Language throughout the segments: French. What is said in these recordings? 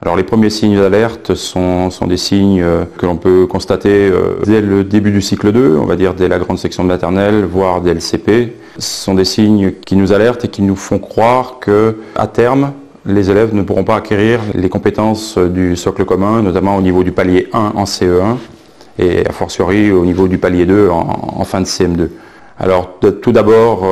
Alors les premiers signes d'alerte sont des signes que l'on peut constater dès le début du cycle 2, on va dire dès la grande section de maternelle, voire dès le CP. Ce sont des signes qui nous alertent et qui nous font croire que, à terme, les élèves ne pourront pas acquérir les compétences du socle commun, notamment au niveau du palier 1 en CE1 et a fortiori au niveau du palier 2 en fin de CM2. Alors tout d'abord,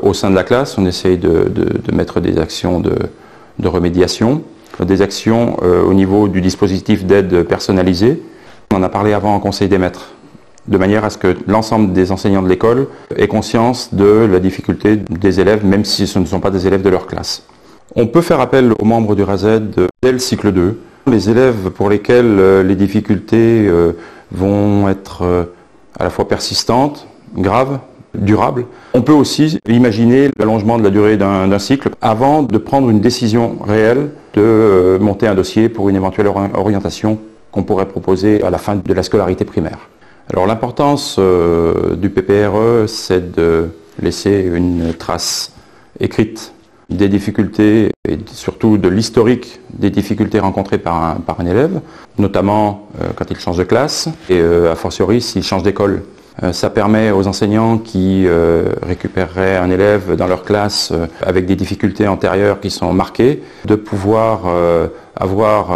au sein de la classe, on essaye de mettre des actions de remédiation, des actions au niveau du dispositif d'aide personnalisée. On en a parlé avant en conseil des maîtres, de manière à ce que l'ensemble des enseignants de l'école aient conscience de la difficulté des élèves, même si ce ne sont pas des élèves de leur classe. On peut faire appel aux membres du RASED dès le cycle 2. Les élèves pour lesquels les difficultés vont être à la fois persistantes, graves, durables. On peut aussi imaginer l'allongement de la durée d'un cycle avant de prendre une décision réelle de monter un dossier pour une éventuelle orientation qu'on pourrait proposer à la fin de la scolarité primaire. Alors l'importance du PPRE, c'est de laisser une trace écrite des difficultés et surtout de l'historique des difficultés rencontrées par un élève, notamment quand il change de classe et a fortiori s'il change d'école. Ça permet aux enseignants qui récupéreraient un élève dans leur classe avec des difficultés antérieures qui sont marquées de pouvoir avoir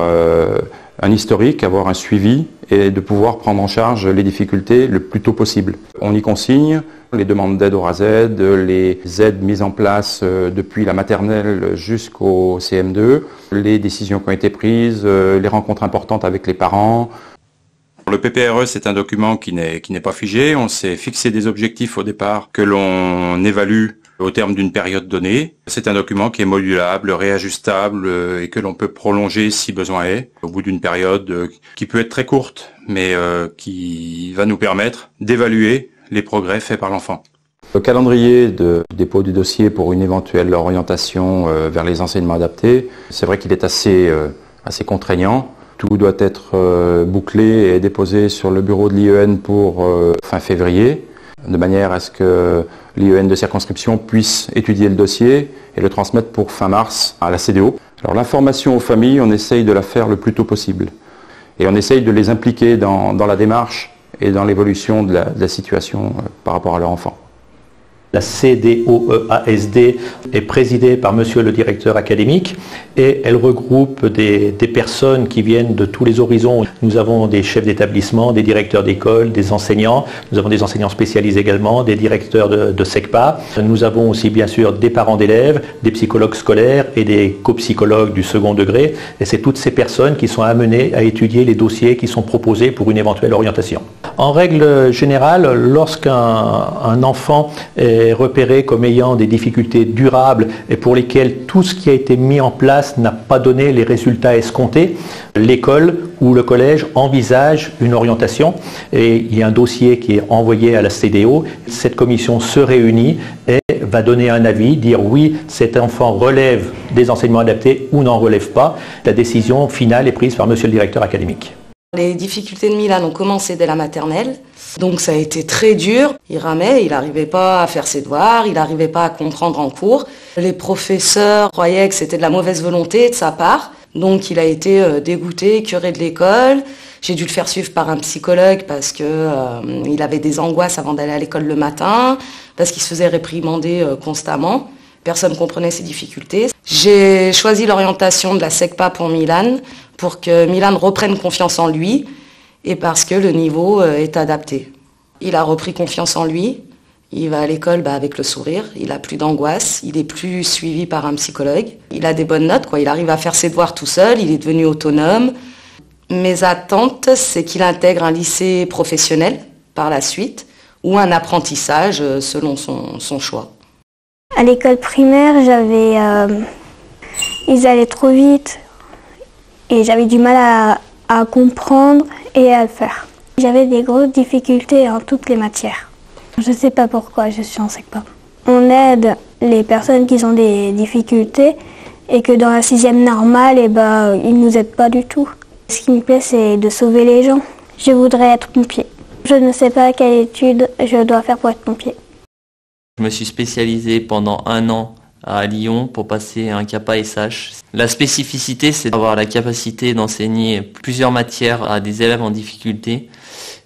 un historique, avoir un suivi et de pouvoir prendre en charge les difficultés le plus tôt possible. On y consigne les demandes d'aide au RASED, les aides mises en place depuis la maternelle jusqu'au CM2, les décisions qui ont été prises, les rencontres importantes avec les parents. Le PPRE, c'est un document qui n'est pas figé. On s'est fixé des objectifs au départ que l'on évalue au terme d'une période donnée. C'est un document qui est modulable, réajustable et que l'on peut prolonger si besoin est au bout d'une période qui peut être très courte, mais qui va nous permettre d'évaluer les progrès faits par l'enfant. Le calendrier de dépôt du dossier pour une éventuelle orientation vers les enseignements adaptés, c'est vrai qu'il est assez contraignant. Tout doit être bouclé et déposé sur le bureau de l'IEN pour fin février, de manière à ce que l'IEN de circonscription puisse étudier le dossier et le transmettre pour fin mars à la CDO. Alors l'information aux familles, on essaye de la faire le plus tôt possible. Et on essaye de les impliquer dans la démarche et dans l'évolution de la situation par rapport à leur enfant. La CDOEASD est présidée par monsieur le directeur académique et elle regroupe des personnes qui viennent de tous les horizons. Nous avons des chefs d'établissement, des directeurs d'école, des enseignants. Nous avons des enseignants spécialisés également, des directeurs de SECPA. Nous avons aussi bien sûr des parents d'élèves, des psychologues scolaires et des copsychologues du second degré. Et c'est toutes ces personnes qui sont amenées à étudier les dossiers qui sont proposés pour une éventuelle orientation. En règle générale, lorsqu'un enfant est repéré comme ayant des difficultés durables et pour lesquelles tout ce qui a été mis en place n'a pas donné les résultats escomptés, l'école ou le collège envisage une orientation et il y a un dossier qui est envoyé à la CDO. Cette commission se réunit et va donner un avis, dire oui, cet enfant relève des enseignements adaptés ou n'en relève pas. La décision finale est prise par monsieur le directeur académique. Les difficultés de Milan ont commencé dès la maternelle, donc ça a été très dur. Il ramait, il n'arrivait pas à faire ses devoirs, il n'arrivait pas à comprendre en cours. Les professeurs croyaient que c'était de la mauvaise volonté de sa part, donc il a été dégoûté, écœuré de l'école. J'ai dû le faire suivre par un psychologue parce qu'il avait des angoisses avant d'aller à l'école le matin, parce qu'il se faisait réprimander constamment. Personne ne comprenait ses difficultés. J'ai choisi l'orientation de la SECPA pour Milan, pour que Milan reprenne confiance en lui et parce que le niveau est adapté. Il a repris confiance en lui, il va à l'école avec le sourire, il n'a plus d'angoisse, il n'est plus suivi par un psychologue. Il a des bonnes notes, il arrive à faire ses devoirs tout seul, il est devenu autonome. Mes attentes, c'est qu'il intègre un lycée professionnel par la suite ou un apprentissage selon son choix. À l'école primaire, ils allaient trop vite et j'avais du mal à comprendre et à le faire. J'avais des grosses difficultés en toutes les matières. Je ne sais pas pourquoi je suis en SECPA. On aide les personnes qui ont des difficultés et que dans la 6e normale, ils ne nous aident pas du tout. Ce qui me plaît, c'est de sauver les gens. Je voudrais être pompier. Je ne sais pas quelle étude je dois faire pour être pompier. Je me suis spécialisée pendant 1 an à Lyon pour passer un CAPA SH. La spécificité, c'est d'avoir la capacité d'enseigner plusieurs matières à des élèves en difficulté.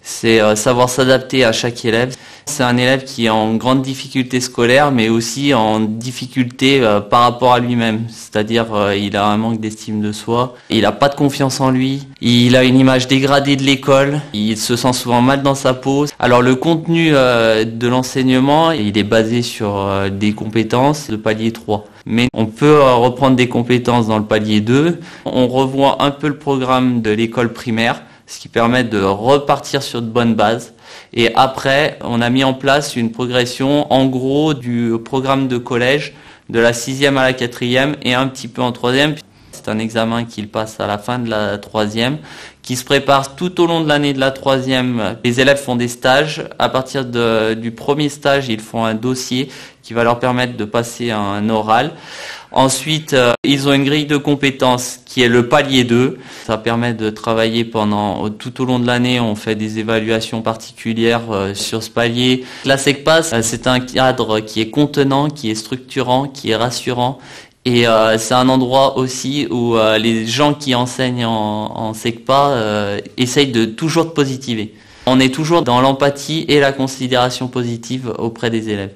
C'est savoir s'adapter à chaque élève. C'est un élève qui est en grande difficulté scolaire, mais aussi en difficulté par rapport à lui-même. C'est-à-dire, il a un manque d'estime de soi, il n'a pas de confiance en lui, il a une image dégradée de l'école, il se sent souvent mal dans sa peau. Alors le contenu de l'enseignement, il est basé sur des compétences de palier 3. Mais on peut reprendre des compétences dans le palier 2. On revoit un peu le programme de l'école primaire, ce qui permet de repartir sur de bonnes bases. Et après, on a mis en place une progression, en gros, du programme de collège, de la 6e à la 4e et un petit peu en 3e. C'est un examen qu'il passe à la fin de la 3e, qui se prépare tout au long de l'année de la 3e. Les élèves font des stages. À partir du premier stage, ils font un dossier qui va leur permettre de passer un oral. Ensuite, ils ont une grille de compétences qui est le palier 2. Ça permet de travailler tout au long de l'année. On fait des évaluations particulières sur ce palier. La SECPA, c'est un cadre qui est contenant, qui est structurant, qui est rassurant. Et c'est un endroit aussi où les gens qui enseignent en SECPA essayent toujours de positiver. On est toujours dans l'empathie et la considération positive auprès des élèves.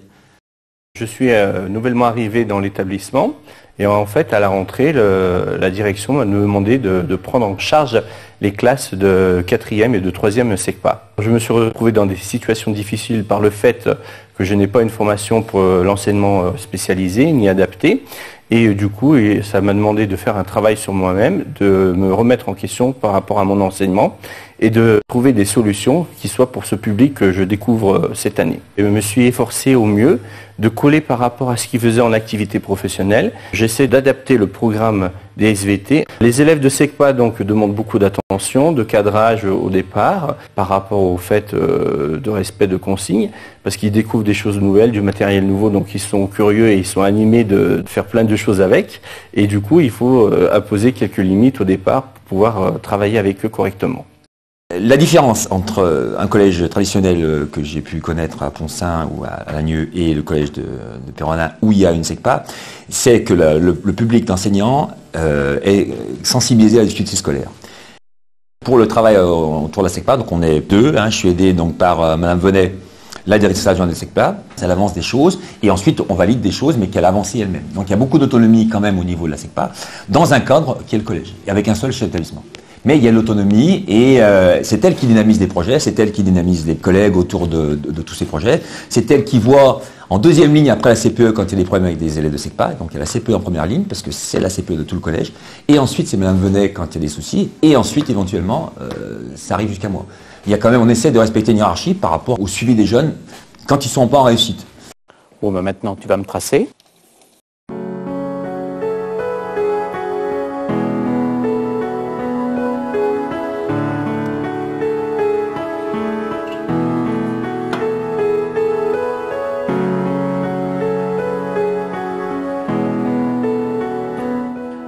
Je suis nouvellement arrivé dans l'établissement et en fait à la rentrée, la direction m'a demandé de prendre en charge les classes de 4e et de 3e SECPA. Je me suis retrouvé dans des situations difficiles par le fait que je n'ai pas une formation pour l'enseignement spécialisé ni adapté. Et du coup, ça m'a demandé de faire un travail sur moi-même, de me remettre en question par rapport à mon enseignement et de trouver des solutions qui soient pour ce public que je découvre cette année. Je me suis efforcé au mieux de coller par rapport à ce qu'ils faisaient en activité professionnelle. J'essaie d'adapter le programme des SVT. Les élèves de SECPA donc demandent beaucoup d'attention, de cadrage au départ par rapport au fait de respect de consignes parce qu'ils découvrent des choses nouvelles, du matériel nouveau, donc ils sont curieux et ils sont animés de faire plein de choses avec. Et du coup, il faut imposer quelques limites au départ pour pouvoir travailler avec eux correctement. La différence entre un collège traditionnel que j'ai pu connaître à Poncin ou à Lagneux et le collège de Péronin où il y a une SECPA, c'est que le public d'enseignants est sensibilisé à la difficulté scolaire. Pour le travail autour de la SECPA, donc on est deux, je suis aidé donc par Madame Venet, la directrice adjointe de SECPA. Elle avance des choses et ensuite on valide des choses mais qu'elle avance elle-même. Donc il y a beaucoup d'autonomie quand même au niveau de la SECPA dans un cadre qui est le collège et avec un seul chef d'établissement. Mais il y a l'autonomie et c'est elle qui dynamise des projets, c'est elle qui dynamise les collègues autour de tous ces projets. C'est elle qui voit en deuxième ligne après la CPE quand il y a des problèmes avec des élèves de SECPA. Donc il y a la CPE en première ligne parce que c'est la CPE de tout le collège. Et ensuite c'est Madame Venet quand il y a des soucis. Et ensuite éventuellement ça arrive jusqu'à moi. Il y a quand même, on essaie de respecter une hiérarchie par rapport au suivi des jeunes quand ils ne sont pas en réussite. Bon, maintenant tu vas me tracer.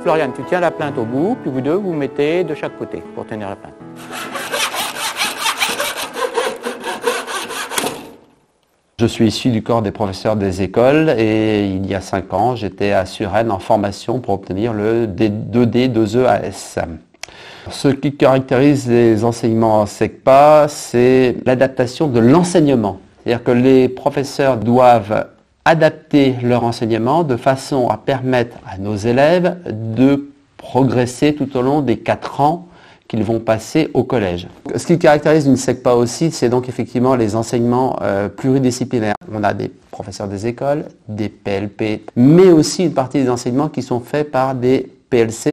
Floriane, tu tiens la plainte au bout, puis vous deux, vous mettez de chaque côté pour tenir la plainte. Je suis issu du corps des professeurs des écoles et il y a 5 ans, j'étais à Suresnes en formation pour obtenir le 2D, 2EAS. Ce qui caractérise les enseignements en SECPA, c'est l'adaptation de l'enseignement. C'est-à-dire que les professeurs doivent adapter leur enseignement de façon à permettre à nos élèves de progresser tout au long des 4 ans qu'ils vont passer au collège. Ce qui caractérise une SECPA aussi, c'est donc effectivement les enseignements pluridisciplinaires. On a des professeurs des écoles, des PLP, mais aussi une partie des enseignements qui sont faits par des PLC.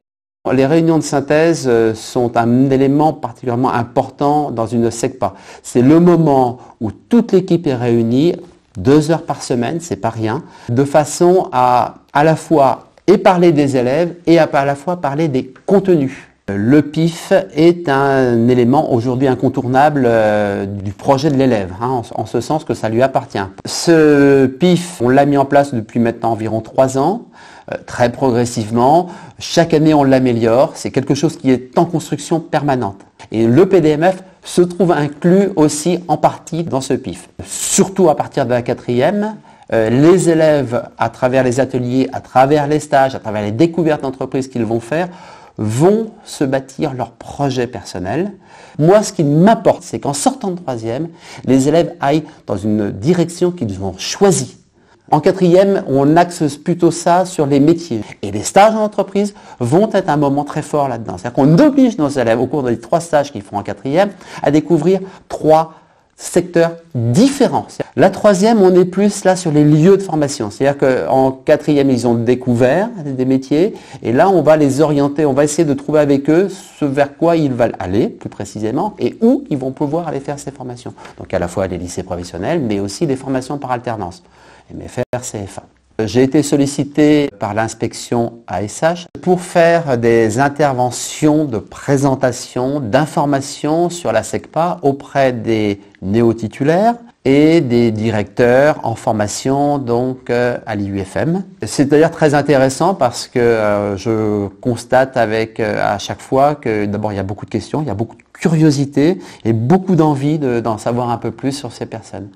Les réunions de synthèse sont un élément particulièrement important dans une SECPA. C'est le moment où toute l'équipe est réunie, 2 heures par semaine, c'est pas rien, de façon à la fois parler des élèves et à la fois parler des contenus. Le PIF est un élément aujourd'hui incontournable du projet de l'élève, en ce sens que ça lui appartient. Ce PIF, on l'a mis en place depuis maintenant environ 3 ans, très progressivement. Chaque année, on l'améliore. C'est quelque chose qui est en construction permanente. Et le PDMF se trouve inclus aussi en partie dans ce PIF. Surtout à partir de la 4e, les élèves, à travers les ateliers, à travers les stages, à travers les découvertes d'entreprises qu'ils vont faire, vont se bâtir leur projet personnel. Moi, ce qui m'importe, c'est qu'en sortant de troisième, les élèves aillent dans une direction qu'ils ont choisie. En quatrième, on axe plutôt ça sur les métiers. Et les stages en entreprise vont être un moment très fort là-dedans. C'est-à-dire qu'on oblige nos élèves, au cours des 3 stages qu'ils feront en quatrième, à découvrir 3 secteurs différents. La troisième, on est plus là sur les lieux de formation. C'est-à-dire qu'en quatrième, ils ont découvert des métiers et là, on va les orienter, on va essayer de trouver avec eux ce vers quoi ils veulent aller, plus précisément, et où ils vont pouvoir aller faire ces formations. Donc à la fois les lycées professionnels, mais aussi les formations par alternance, MFR, CFA. J'ai été sollicité par l'inspection ASH pour faire des interventions de présentation, d'information sur la SECPA auprès des néo-titulaires et des directeurs en formation donc à l'IUFM. C'est d'ailleurs très intéressant parce que je constate à chaque fois que d'abord il y a beaucoup de questions, il y a beaucoup de curiosité et beaucoup d'envie d'en savoir un peu plus sur ces personnes.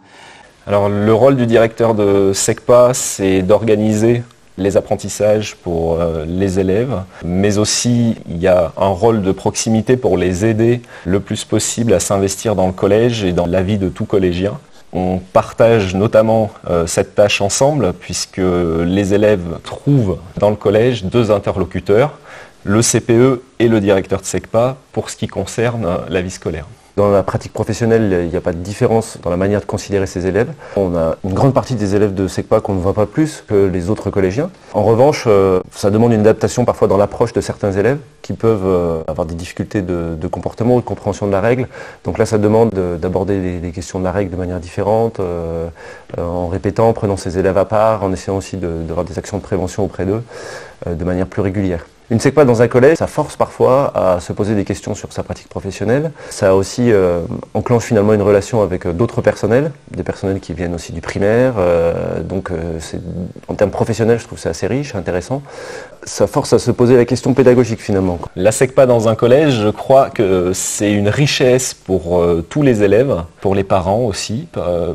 Alors le rôle du directeur de SECPA, c'est d'organiser les apprentissages pour les élèves, mais aussi il y a un rôle de proximité pour les aider le plus possible à s'investir dans le collège et dans la vie de tout collégien. On partage notamment cette tâche ensemble puisque les élèves trouvent dans le collège 2 interlocuteurs, le CPE et le directeur de SECPA pour ce qui concerne la vie scolaire. Dans la pratique professionnelle, il n'y a pas de différence dans la manière de considérer ces élèves. On a une grande partie des élèves de SECPA qu'on ne voit pas plus que les autres collégiens. En revanche, ça demande une adaptation parfois dans l'approche de certains élèves qui peuvent avoir des difficultés de comportement ou de compréhension de la règle. Donc là, ça demande d'aborder les questions de la règle de manière différente, en répétant, en prenant ces élèves à part, en essayant aussi d'avoir des actions de prévention auprès d'eux de manière plus régulière. Une SECPA dans un collège, ça force parfois à se poser des questions sur sa pratique professionnelle. Ça aussi enclenche finalement une relation avec d'autres personnels, des personnels qui viennent aussi du primaire. Donc en termes professionnels, je trouve que c'est assez riche, intéressant. Ça force à se poser la question pédagogique finalement. La SECPA dans un collège, je crois que c'est une richesse pour tous les élèves, pour les parents aussi,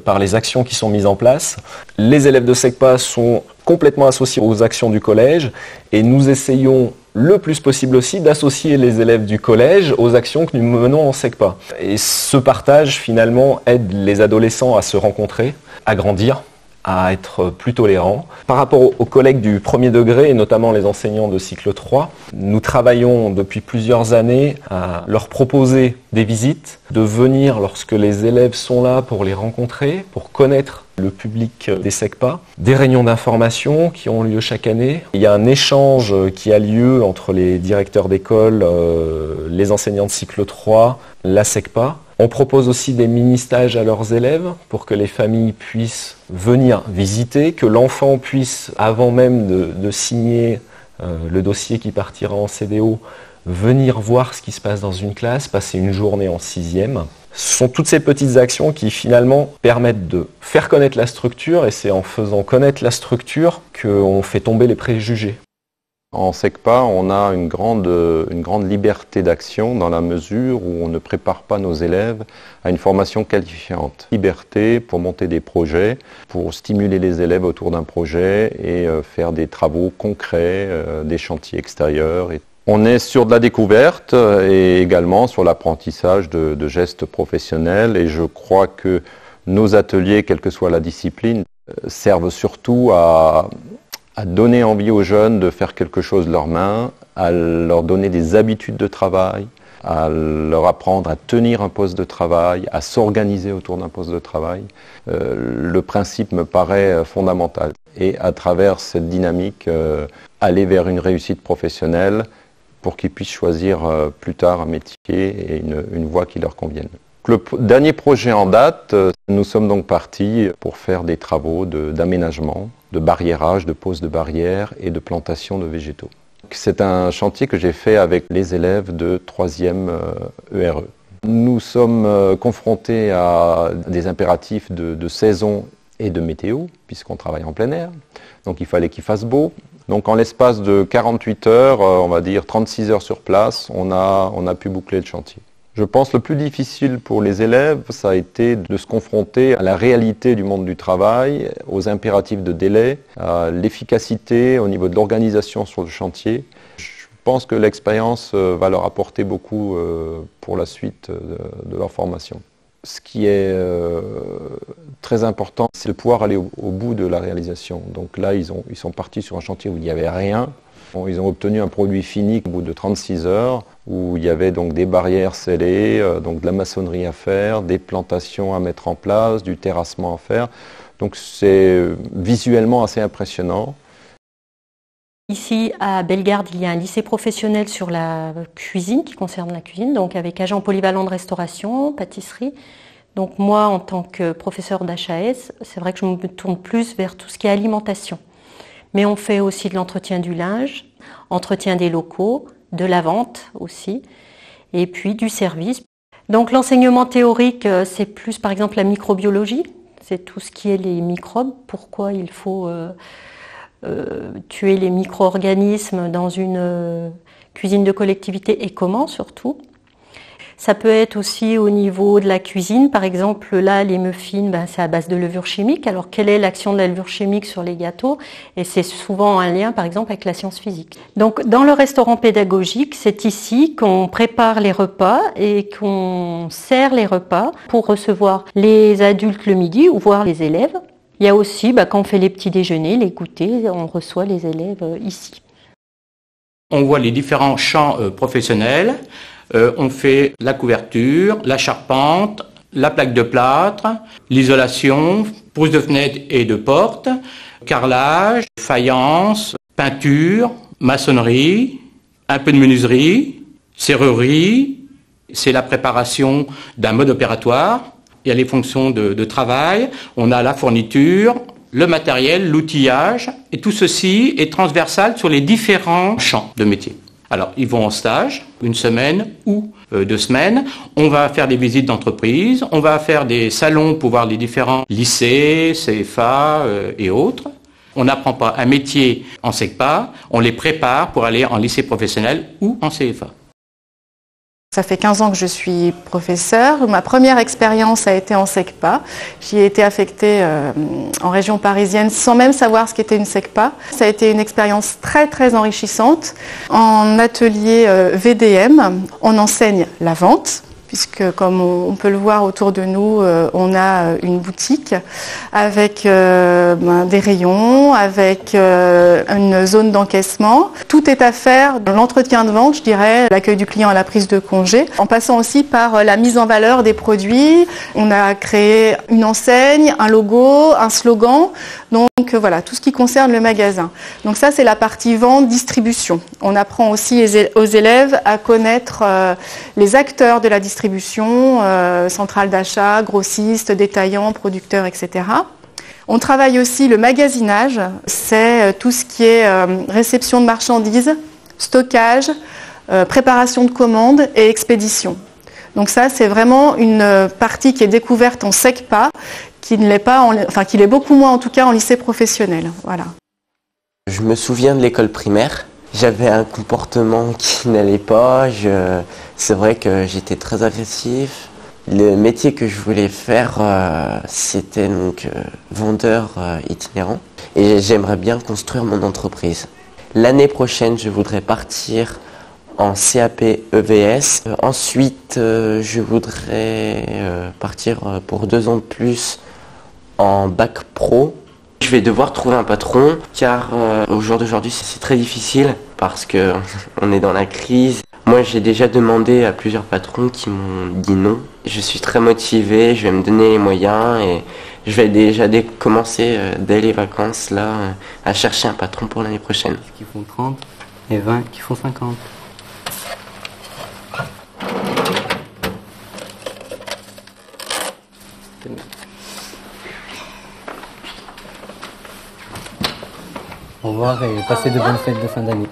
par les actions qui sont mises en place. Les élèves de SECPA sont complètement associés aux actions du collège et nous essayons le plus possible aussi d'associer les élèves du collège aux actions que nous menons en SECPA. Et ce partage finalement aide les adolescents à se rencontrer, à grandir, à être plus tolérants. Par rapport aux collègues du premier degré, et notamment les enseignants de cycle 3, nous travaillons depuis plusieurs années à leur proposer des visites, de venir lorsque les élèves sont là pour les rencontrer, pour connaître le public des SECPA, des réunions d'information qui ont lieu chaque année. Il y a un échange qui a lieu entre les directeurs d'école, les enseignants de cycle 3, la SECPA. On propose aussi des mini-stages à leurs élèves pour que les familles puissent venir visiter, que l'enfant puisse, avant même de signer le dossier qui partira en CDO, venir voir ce qui se passe dans une classe, passer une journée en 6e. Ce sont toutes ces petites actions qui finalement permettent de faire connaître la structure et c'est en faisant connaître la structure qu'on fait tomber les préjugés. En SECPA, on a une grande liberté d'action dans la mesure où on ne prépare pas nos élèves à une formation qualifiante. Liberté pour monter des projets, pour stimuler les élèves autour d'un projet et faire des travaux concrets, des chantiers extérieurs. On est sur de la découverte et également sur l'apprentissage de gestes professionnels et je crois que nos ateliers, quelle que soit la discipline, servent surtout à donner envie aux jeunes de faire quelque chose de leurs mains, à leur donner des habitudes de travail, à leur apprendre à tenir un poste de travail, à s'organiser autour d'un poste de travail. Le principe me paraît fondamental. Et à travers cette dynamique, aller vers une réussite professionnelle pour qu'ils puissent choisir plus tard un métier et une voie qui leur convienne. Le dernier projet en date, nous sommes donc partis pour faire des travaux d'aménagement, de barriérage, de pose de barrières et de plantation de végétaux. C'est un chantier que j'ai fait avec les élèves de 3e ERE. Nous sommes confrontés à des impératifs de saison et de météo, puisqu'on travaille en plein air. Donc il fallait qu'il fasse beau. Donc en l'espace de 48 heures, on va dire 36 heures sur place, on a pu boucler le chantier. Je pense que le plus difficile pour les élèves, ça a été de se confronter à la réalité du monde du travail, aux impératifs de délai, à l'efficacité au niveau de l'organisation sur le chantier. Je pense que l'expérience va leur apporter beaucoup pour la suite de leur formation. Ce qui est très important, c'est de pouvoir aller au bout de la réalisation. Donc là, ils sont partis sur un chantier où il n'y avait rien. Ils ont obtenu un produit fini au bout de 36 heures, où il y avait donc des barrières scellées, donc de la maçonnerie à faire, des plantations à mettre en place, du terrassement à faire. Donc c'est visuellement assez impressionnant. Ici, à Bellegarde, il y a un lycée professionnel sur la cuisine, qui concerne la cuisine, donc avec agent polyvalent de restauration, pâtisserie. Donc moi, en tant que professeur d'HAS, c'est vrai que je me tourne plus vers tout ce qui est alimentation. Mais on fait aussi de l'entretien du linge, entretien des locaux, de la vente aussi, et puis du service. Donc l'enseignement théorique, c'est plus par exemple la microbiologie, c'est tout ce qui est les microbes, pourquoi il faut tuer les micro-organismes dans une cuisine de collectivité et comment surtout. Ça peut être aussi au niveau de la cuisine, par exemple là les muffins, c'est à base de levure chimique. Alors quelle est l'action de la levure chimique sur les gâteaux? Et c'est souvent un lien par exemple avec la science physique. Donc dans le restaurant pédagogique, c'est ici qu'on prépare les repas et qu'on sert les repas pour recevoir les adultes le midi ou voir les élèves. Il y a aussi, quand on fait les petits déjeuners, les goûters, on reçoit les élèves ici. On voit les différents champs professionnels. On fait la couverture, la charpente, la plaque de plâtre, l'isolation, pousse de fenêtres et de portes, carrelage, faïence, peinture, maçonnerie, un peu de menuiserie, serrurerie. C'est la préparation d'un mode opératoire. Il y a les fonctions de travail, on a la fourniture, le matériel, l'outillage, et tout ceci est transversal sur les différents champs de métier. Alors, ils vont en stage, une semaine ou 2 semaines. On va faire des visites d'entreprise, on va faire des salons pour voir les différents lycées, CFA et autres. On n'apprend pas un métier en SECPA, on les prépare pour aller en lycée professionnel ou en CFA. Ça fait 15 ans que je suis professeure. Ma première expérience a été en SECPA. J'y ai été affectée en région parisienne sans même savoir ce qu'était une SECPA. Ça a été une expérience très très enrichissante. En atelier VDM, on enseigne la vente, puisque comme on peut le voir autour de nous, on a une boutique avec des rayons, avec une zone d'encaissement. Tout est à faire dans l'entretien de vente, je dirais, l'accueil du client à la prise de congé, en passant aussi par la mise en valeur des produits. On a créé une enseigne, un logo, un slogan, donc voilà, tout ce qui concerne le magasin. Donc ça, c'est la partie vente, distribution. On apprend aussi aux élèves à connaître les acteurs de la distribution, centrale d'achat, grossistes, détaillants, producteurs, etc. On travaille aussi le magasinage, c'est tout ce qui est réception de marchandises, stockage, préparation de commandes et expédition. Donc ça, c'est vraiment une partie qui est découverte en SECPA, qui ne l'est pas, qui l'est beaucoup moins en tout cas en lycée professionnel. Voilà. Je me souviens de l'école primaire. J'avais un comportement qui n'allait pas. C'est vrai que j'étais très agressif. Le métier que je voulais faire, c'était donc vendeur itinérant. Et j'aimerais bien construire mon entreprise. L'année prochaine, je voudrais partir en CAP EVS. Ensuite, je voudrais partir pour 2 ans de plus en bac pro. Je vais devoir trouver un patron car au jour d'aujourd'hui c'est très difficile parce qu'on est dans la crise. Moi j'ai déjà demandé à plusieurs patrons qui m'ont dit non. Je suis très motivé, je vais me donner les moyens et je vais déjà commencer dès les vacances là à chercher un patron pour l'année prochaine. Qui font 30 et 20 qui font 50. Au revoir et passez de bonnes fêtes de fin d'année.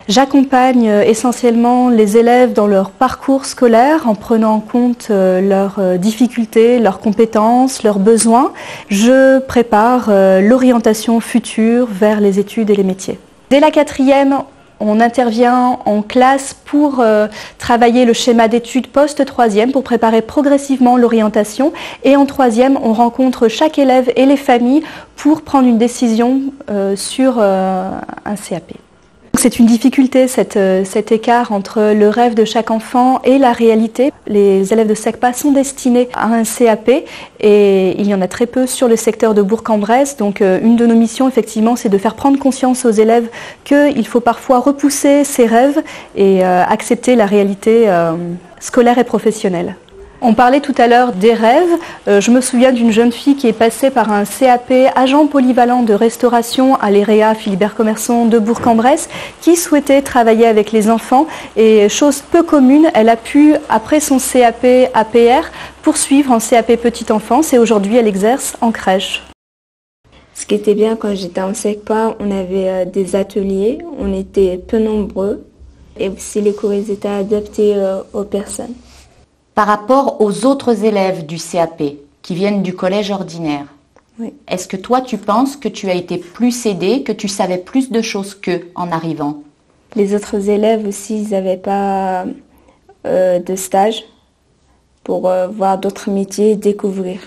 J'accompagne essentiellement les élèves dans leur parcours scolaire en prenant en compte leurs difficultés, leurs compétences, leurs besoins. Je prépare l'orientation future vers les études et les métiers. Dès la 4e, On intervient en classe pour travailler le schéma d'études post-troisième, pour préparer progressivement l'orientation. Et en troisième, on rencontre chaque élève et les familles pour prendre une décision sur un CAP. C'est une difficulté, cet écart entre le rêve de chaque enfant et la réalité. Les élèves de SECPA sont destinés à un CAP et il y en a très peu sur le secteur de Bourg-en-Bresse. Donc une de nos missions, effectivement, c'est de faire prendre conscience aux élèves qu'il faut parfois repousser ses rêves et accepter la réalité scolaire et professionnelle. On parlait tout à l'heure des rêves. Je me souviens d'une jeune fille qui est passée par un CAP agent polyvalent de restauration à l'EREA Philibert Commerson de Bourg-en-Bresse qui souhaitait travailler avec les enfants et chose peu commune, elle a pu, après son CAP APR, poursuivre en CAP petite enfance et aujourd'hui elle exerce en crèche. Ce qui était bien quand j'étais en SECPA, on avait des ateliers, on était peu nombreux et aussi les cours étaient adaptés aux personnes. Par rapport aux autres élèves du CAP qui viennent du collège ordinaire, oui. Est-ce que toi tu penses que tu as été plus aidé, que tu savais plus de choses qu'eux en arrivant? Les autres élèves aussi, ils n'avaient pas de stage pour voir d'autres métiers et découvrir.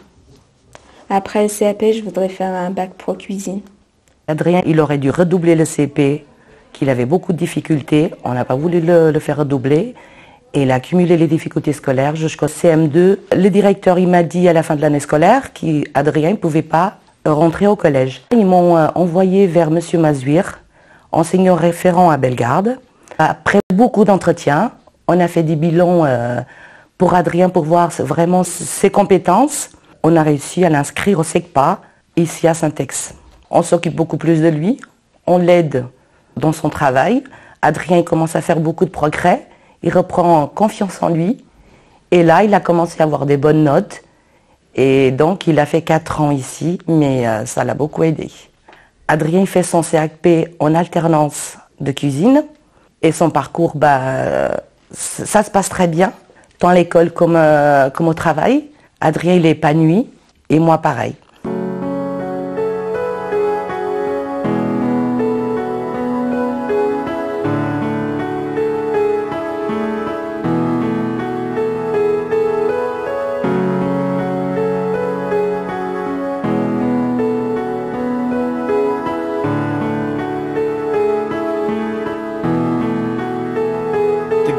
Après le CAP, je voudrais faire un bac pro cuisine. Adrien, il aurait dû redoubler le CP, qu'il avait beaucoup de difficultés. On n'a pas voulu le faire redoubler. Et il a accumulé les difficultés scolaires jusqu'au CM2. Le directeur, il m'a dit à la fin de l'année scolaire qu'Adrien ne pouvait pas rentrer au collège. Ils m'ont envoyé vers M. Mazuir, enseignant référent à Bellegarde. Après beaucoup d'entretiens, on a fait des bilans pour Adrien pour voir vraiment ses compétences. On a réussi à l'inscrire au SECPA, ici à Saint-Ex. On s'occupe beaucoup plus de lui, on l'aide dans son travail. Adrien il commence à faire beaucoup de progrès. Il reprend confiance en lui et là, il a commencé à avoir des bonnes notes et donc il a fait 4 ans ici, mais ça l'a beaucoup aidé. Adrien fait son CAP en alternance de cuisine et son parcours, ça se passe très bien, tant à l'école comme au travail. Adrien, il est épanoui et moi pareil.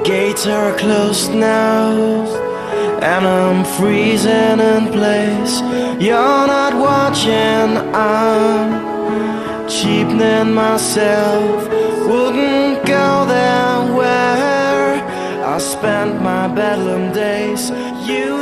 Gates are closed now, and I'm freezing in place. You're not watching, I'm cheapening myself. Wouldn't go there where I spent my bedlam days. You